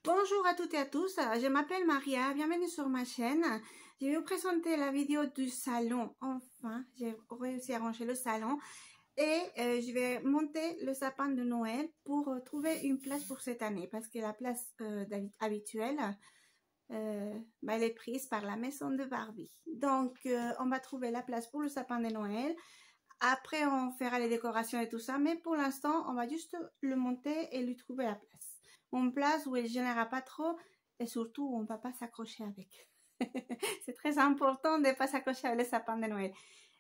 Bonjour à toutes et à tous, je m'appelle Maria, bienvenue sur ma chaîne. Je vais vous présenter la vidéo du salon. Enfin, j'ai réussi à ranger le salon et je vais monter le sapin de Noël pour trouver une place pour cette année parce que la place habituelle, elle est prise par la maison de Barbie. Donc, on va trouver la place pour le sapin de Noël. Après, on fera les décorations et tout ça, mais pour l'instant, on va juste le monter et lui trouver la place. Une place où il ne gênera pas trop et surtout où on ne va pas s'accrocher avec. C'est très important de ne pas s'accrocher avec le sapin de Noël.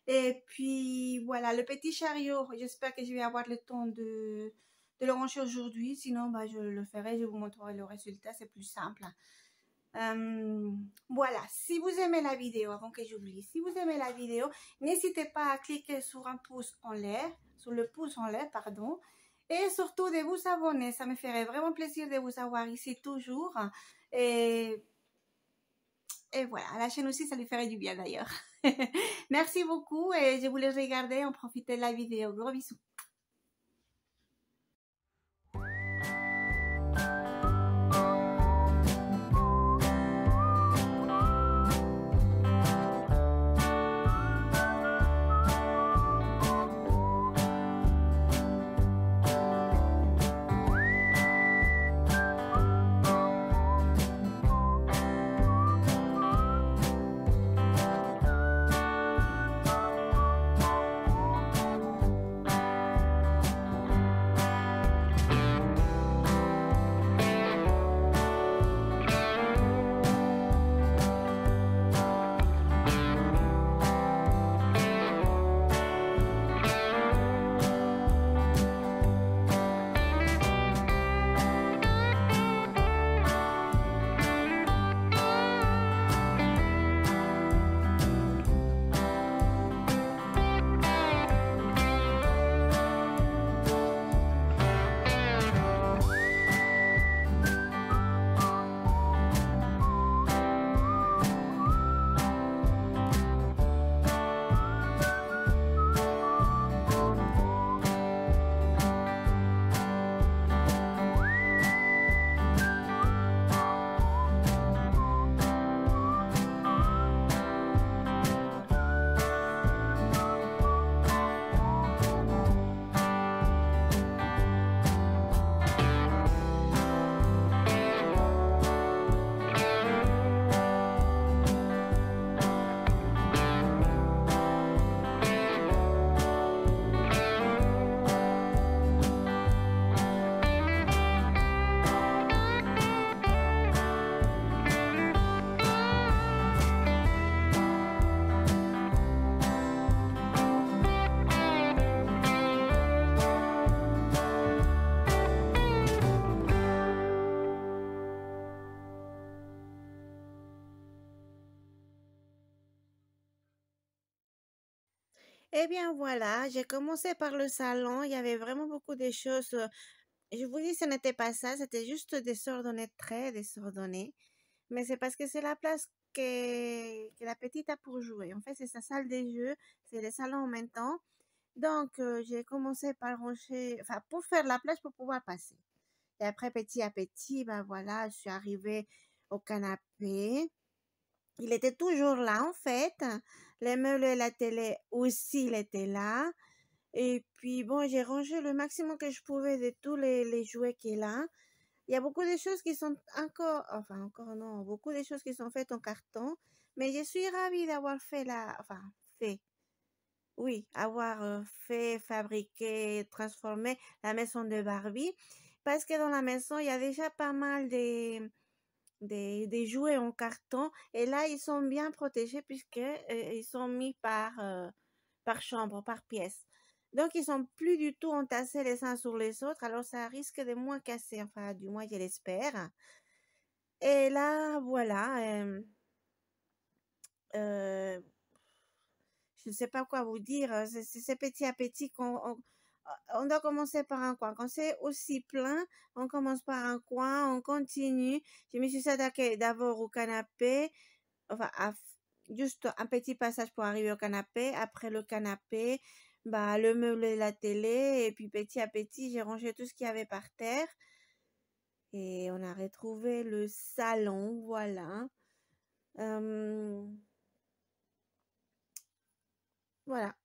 Et puis, voilà, le petit chariot, j'espère que je vais avoir le temps de le ranger aujourd'hui. Sinon, je le ferai, je vous montrerai le résultat, c'est plus simple. Voilà, si vous aimez la vidéo, avant que j'oublie, si vous aimez la vidéo, n'hésitez pas à cliquer sur un pouce en l'air, sur le pouce en l'air, pardon, et surtout de vous abonner, ça me ferait vraiment plaisir de vous avoir ici toujours, et voilà, à la chaîne aussi, ça lui ferait du bien d'ailleurs. Merci beaucoup et je vous laisse regarder, en profiter de la vidéo, gros bisous. Eh bien voilà, j'ai commencé par le salon, il y avait vraiment beaucoup de choses. Je vous dis, ce n'était pas ça, c'était juste désordonné, très désordonné. Mais c'est parce que c'est la place que la petite a pour jouer. En fait, c'est sa salle de jeux, c'est le salon en même temps. Donc, j'ai commencé par ranger, enfin, pour faire la place pour pouvoir passer. Et après, petit à petit, voilà, je suis arrivée au canapé. Il était toujours là, en fait. Les meubles et la télé aussi, il était là. Et puis, bon, j'ai rangé le maximum que je pouvais de tous les jouets qu'il a. Il y a beaucoup de choses qui sont encore non, beaucoup de choses qui sont faites en carton. Mais je suis ravie d'avoir avoir fait, fabriqué, transformé la maison de Barbie. Parce que dans la maison, il y a déjà pas mal des jouets en carton et là ils sont bien protégés puisque ils sont mis par chambre, par pièce. Donc ils sont plus du tout entassés les uns sur les autres, alors ça risque de moins casser, enfin du moins je l'espère. Et là voilà, je ne sais pas quoi vous dire, c'est petit à petit on doit commencer par un coin. Quand c'est aussi plein, on commence par un coin, on continue. Je me suis attaquée d'abord au canapé, enfin, juste un petit passage pour arriver au canapé. Après le canapé, le meuble et la télé. Et puis petit à petit, j'ai rangé tout ce qu'il y avait par terre. Et on a retrouvé le salon, voilà. Voilà.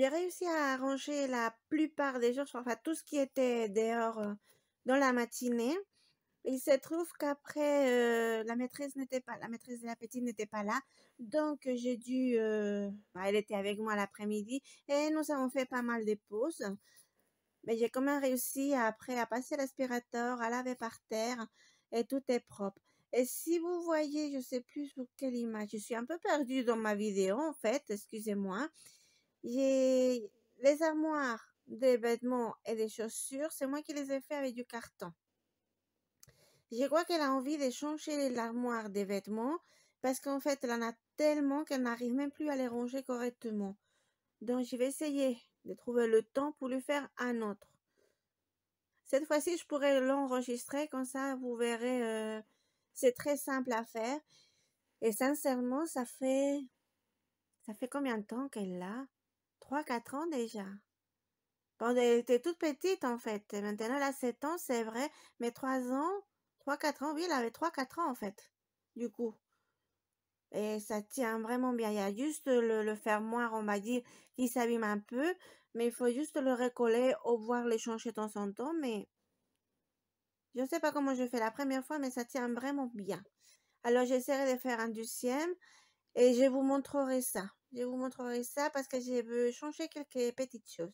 j'ai réussi à ranger la plupart des jours, enfin tout ce qui était dehors dans la matinée. Il se trouve qu'après, la maîtresse de la petite n'était pas là. Donc, j'ai dû, elle était avec moi l'après-midi et nous avons fait pas mal de pauses. Mais j'ai quand même réussi après à passer l'aspirateur, à laver par terre et tout est propre. Et si vous voyez, je sais plus sur quelle image, je suis un peu perdue dans ma vidéo en fait, excusez-moi. J'ai les armoires des vêtements et des chaussures, c'est moi qui les ai fait avec du carton. Je crois qu'elle a envie de changer l'armoire des vêtements parce qu'en fait, elle en a tellement qu'elle n'arrive même plus à les ranger correctement. Donc, je vais essayer de trouver le temps pour lui faire un autre. Cette fois-ci, je pourrais l'enregistrer, comme ça, vous verrez, c'est très simple à faire. Et sincèrement, ça fait combien de temps qu'elle l'a? 3-4 ans déjà. Quand elle était toute petite, en fait. Et maintenant, elle a 7 ans, c'est vrai, mais 3 ans, 3-4 ans, oui, elle avait 3-4 ans, en fait, du coup. Et ça tient vraiment bien. Il y a juste le fermoir, on m'a dit, qui s'abîme un peu, mais il faut juste le recoller ou voir les changer de temps en temps, mais je ne sais pas comment je fais la première fois, mais ça tient vraiment bien. Alors, j'essaierai de faire un deuxième et je vous montrerai ça. Je vous montrerai ça parce que je veux changer quelques petites choses.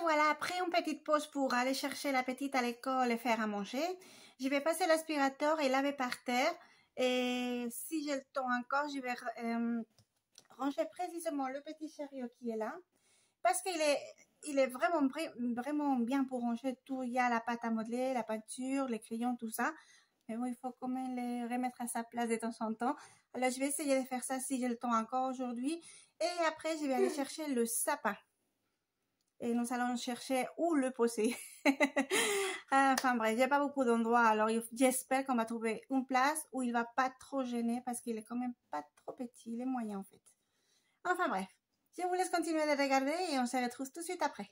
Voilà, après une petite pause pour aller chercher la petite à l'école et faire à manger, je vais passer l'aspirateur et laver par terre. Et si j'ai le temps encore, je vais ranger précisément le petit chariot qui est là. Parce qu'il est vraiment bien pour ranger tout. Il y a la pâte à modeler, la peinture, les crayons, tout ça. Mais bon, il faut quand même les remettre à sa place de temps en temps. Alors, je vais essayer de faire ça si j'ai le temps encore aujourd'hui. Et après, je vais aller chercher le sapin. Et nous allons chercher où le poser. Enfin bref, il n'y a pas beaucoup d'endroits. Alors j'espère qu'on va trouver une place où il ne va pas trop gêner parce qu'il est quand même pas trop petit. Il est moyen en fait. Enfin bref, je vous laisse continuer de regarder et on se retrouve tout de suite après.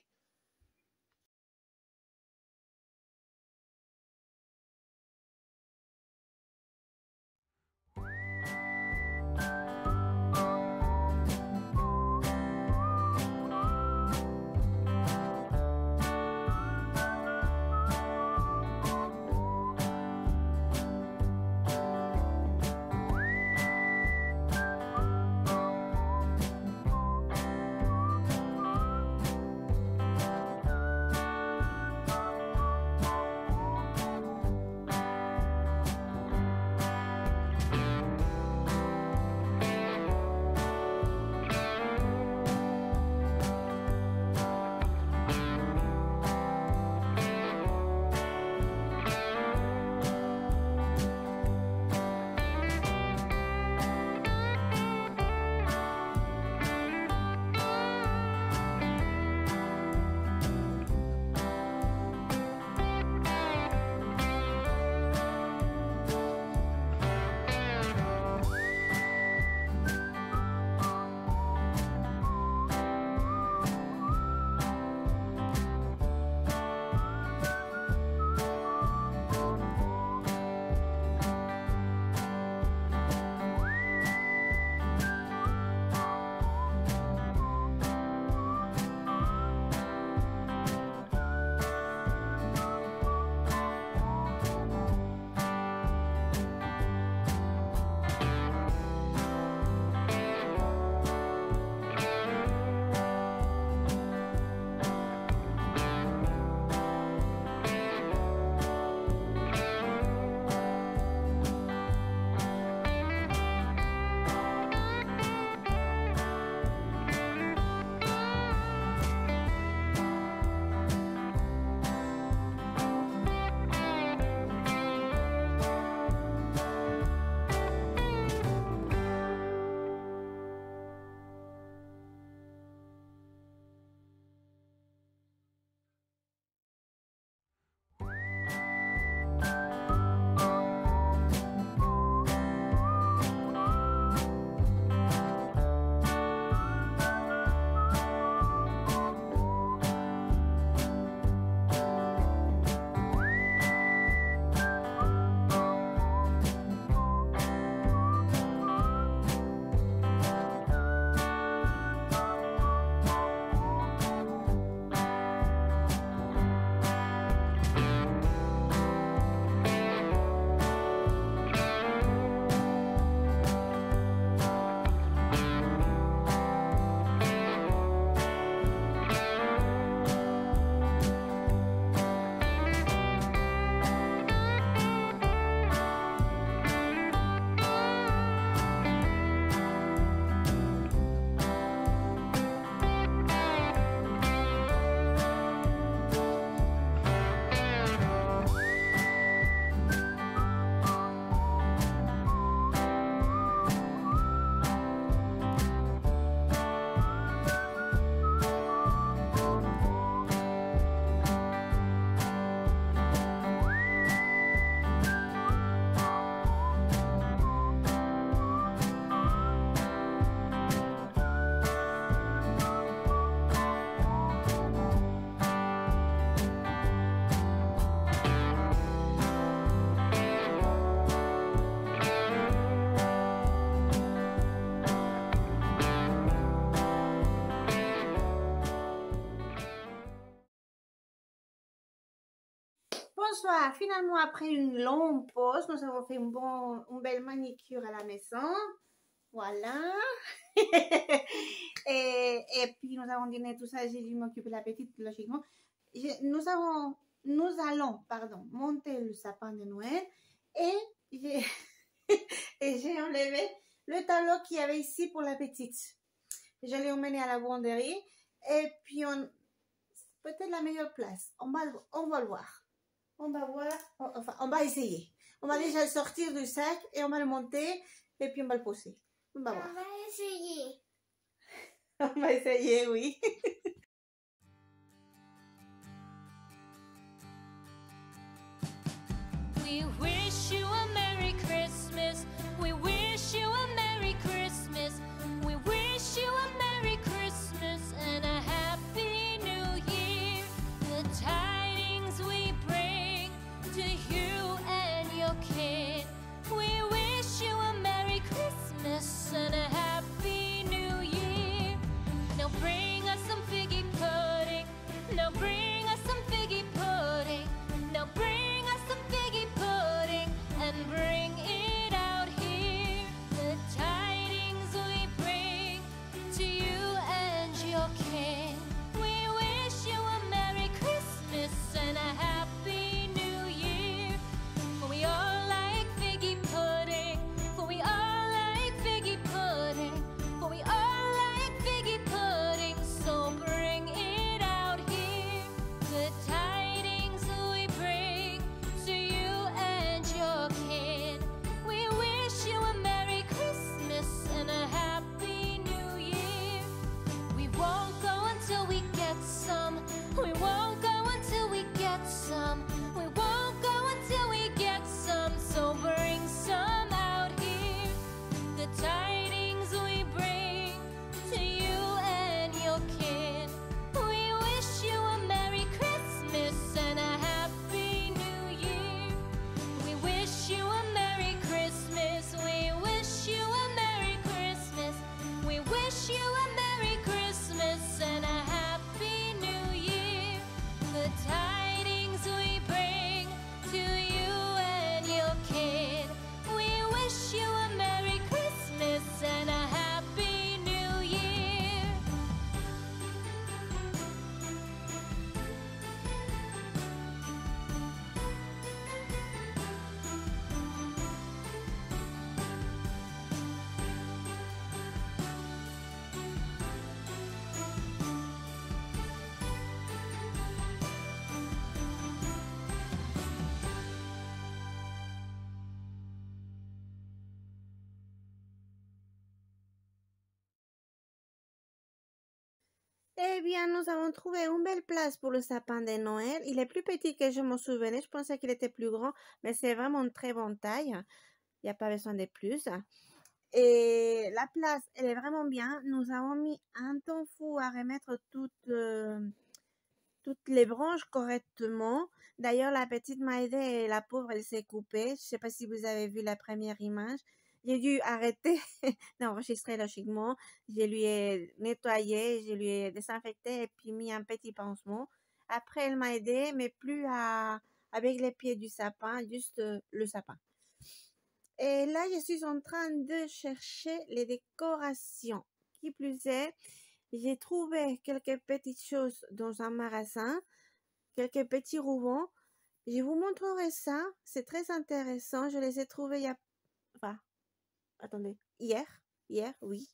bonsoir. Finalement, après une longue pause, nous avons fait une belle manicure à la maison. Voilà. et puis, nous avons dîné tout ça. J'ai dû m'occuper de la petite, logiquement. Nous allons, monter le sapin de Noël. Et j'ai enlevé le tableau qu'il y avait ici pour la petite. Je l'ai emmené à la buanderie. Et puis, peut-être la meilleure place. On va le voir. On va voir, enfin, on va essayer. On va déjà le sortir du sac et on va le monter et puis on va le poser. On va voir. On va essayer. On va essayer, oui. We wish you a Merry Christmas. We wish you a Merry Christmas. We wish you a Merry Christmas and a Happy New Year. The tidings we bring to you and your kid. We wish you a Merry Christmas and a Happy New Year. Now bring us some figgy pudding. Now bring us some figgy pudding. Now bring us some figgy pudding and bring it out here. The tidings we bring to you and your king. We wish you a Merry Christmas and a Happy New Year. For we all like figgy pudding. For we all like figgy pudding. For we all like figgy pudding. So bring it out here. The tidings we bring to you and your kid. We wish you a Merry Christmas and a Happy New Year. We won't go until we get some. We won't go until we get some. We won't go until we get some. So bring some out here. The tidings we bring to you and your kid. We wish you a Merry Christmas and a Happy New Year. We wish you a Merry Christmas. We wish you a Merry Christmas. We wish you a Merry Christmas and a Happy New Year. The tidings we bring to you and your kid. We wish you a Merry Christmas and a Happy New Year. Eh bien, nous avons trouvé une belle place pour le sapin de Noël. Il est plus petit que je m'en souvenais. Je pensais qu'il était plus grand, mais c'est vraiment une très bonne taille. Il n'y a pas besoin de plus. Et la place, elle est vraiment bien. Nous avons mis un temps fou à remettre toutes les branches correctement. D'ailleurs, la petite Maïdé, la pauvre, elle s'est coupée. Je ne sais pas si vous avez vu la première image. J'ai dû arrêter d'enregistrer logiquement. Je lui ai nettoyé, je lui ai désinfecté et puis mis un petit pansement. Après, elle m'a aidé, mais plus avec les pieds du sapin, juste le sapin. Et là, je suis en train de chercher les décorations. Qui plus est, j'ai trouvé quelques petites choses dans un magasin, quelques petits rubans. Je vous montrerai ça. C'est très intéressant. Je les ai trouvés hier, oui.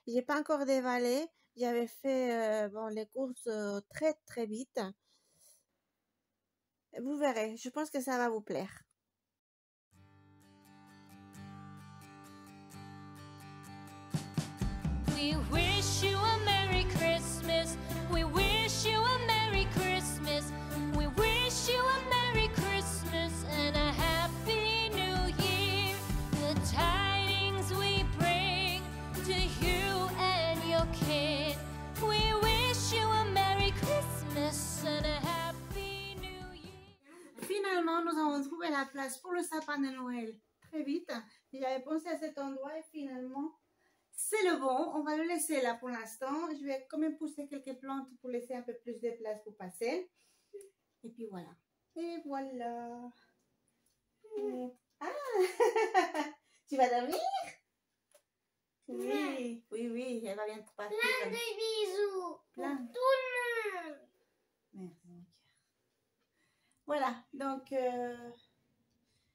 J'ai pas encore déballé. J'avais fait les courses très très vite. Vous verrez. Je pense que ça va vous plaire. We wish you a Merry Christmas. We wish you a Merry Christmas. We wish you a Merry Christmas and a Happy New Year. The tidings we bring to you and your kid. We wish you a Merry Christmas and a Happy New Year. Finalement, nous avons trouvé la place pour le sapin de Noël très vite. J'avais pensé à cet endroit et finalement, c'est le bon. On va le laisser là pour l'instant. Je vais quand même pousser quelques plantes pour laisser un peu plus de place pour passer. Et puis voilà. Et voilà. Ah, tu vas dormir? Oui, oui, oui, elle va bientôt partir. Plein de bisous Plein. pour tout le monde. Merci, mon cœur. Voilà, donc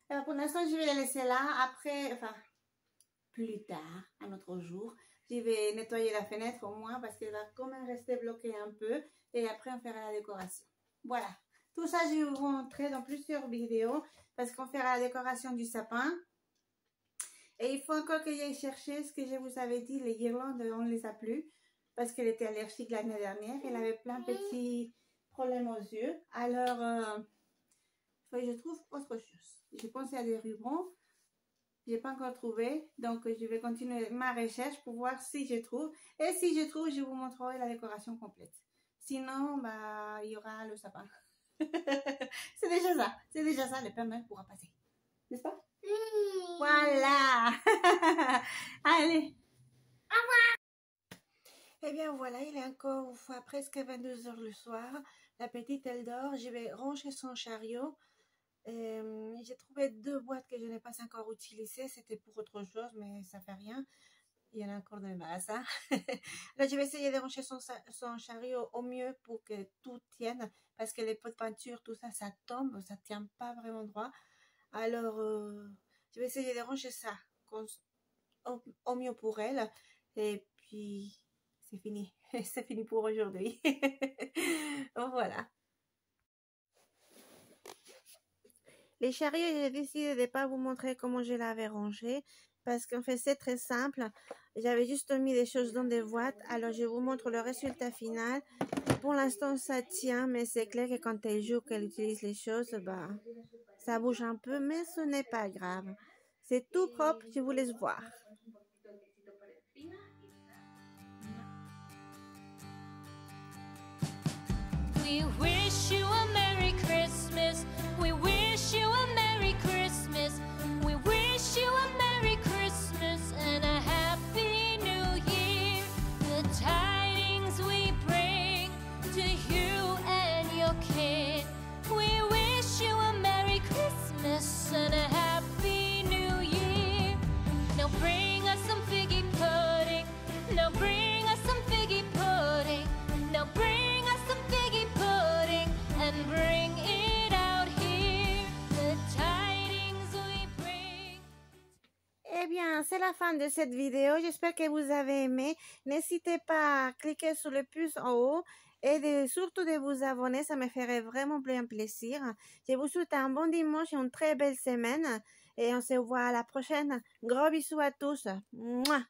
alors pour l'instant, je vais la laisser là. Après, enfin, plus tard, un autre jour, je vais nettoyer la fenêtre au moins parce qu'elle va quand même rester bloquée un peu. Et après, on fera la décoration. Voilà. Tout ça, je vais vous montrer dans plusieurs vidéos parce qu'on fera la décoration du sapin. Et il faut encore que j'aille chercher ce que je vous avais dit, les guirlandes, on ne les a plus parce qu'elle était allergique l'année dernière. Elle avait plein de petits problèmes aux yeux. Alors, il faut que je trouve autre chose. J'ai pensé à des rubans. Je n'ai pas encore trouvé. Donc, je vais continuer ma recherche pour voir si je trouve. Et si je trouve, je vous montrerai la décoration complète. Sinon, bah, il y aura le sapin. C'est déjà ça. C'est déjà ça. Le Père Noël pourra passer. N'est-ce pas? Oui. Voilà. Allez. Au revoir. Eh bien, voilà. Il est encore presque 22 h le soir. La petite, elle dort. Je vais ranger son chariot. J'ai trouvé 2 boîtes que je n'ai pas encore utilisées. C'était pour autre chose, mais ça fait rien. Il y en a encore de masse. Hein? Là, je vais essayer de ranger son chariot au mieux pour que tout tienne. Parce que les pots de peinture, tout ça, ça tombe. Ça ne tient pas vraiment droit. Alors, je vais essayer de ranger ça au mieux pour elle. Et puis, c'est fini. C'est fini pour aujourd'hui. Voilà. Les chariots, j'ai décidé de ne pas vous montrer comment je l'avais rangé parce qu'en fait, c'est très simple. J'avais juste mis des choses dans des boîtes. Alors, je vous montre le résultat final. Pour l'instant, ça tient, mais c'est clair que quand elle joue, qu'elle utilise les choses, bah, ça bouge un peu, mais ce n'est pas grave. C'est tout propre, je vous laisse voir. We wish you a Merry Christmas. We wish you a Merry Christmas. We wish you a Merry Christmas and a Happy New Year. The tidings we bring to you and your kid. We wish you a Merry Christmas and a Happy New Year. Now bring us some figgy pudding. Now bring us some figgy pudding. Now bring us some figgy pudding and bring it out here. The tidings we bring. Eh bien, c'est la fin de cette vidéo. J'espère que vous avez aimé. N'hésitez pas à cliquer sur le pouce en haut et surtout de vous abonner. Ça me ferait vraiment bien plaisir. Je vous souhaite un bon dimanche et une très belle semaine. Et on se voit à la prochaine. Gros bisous à tous. Mouah.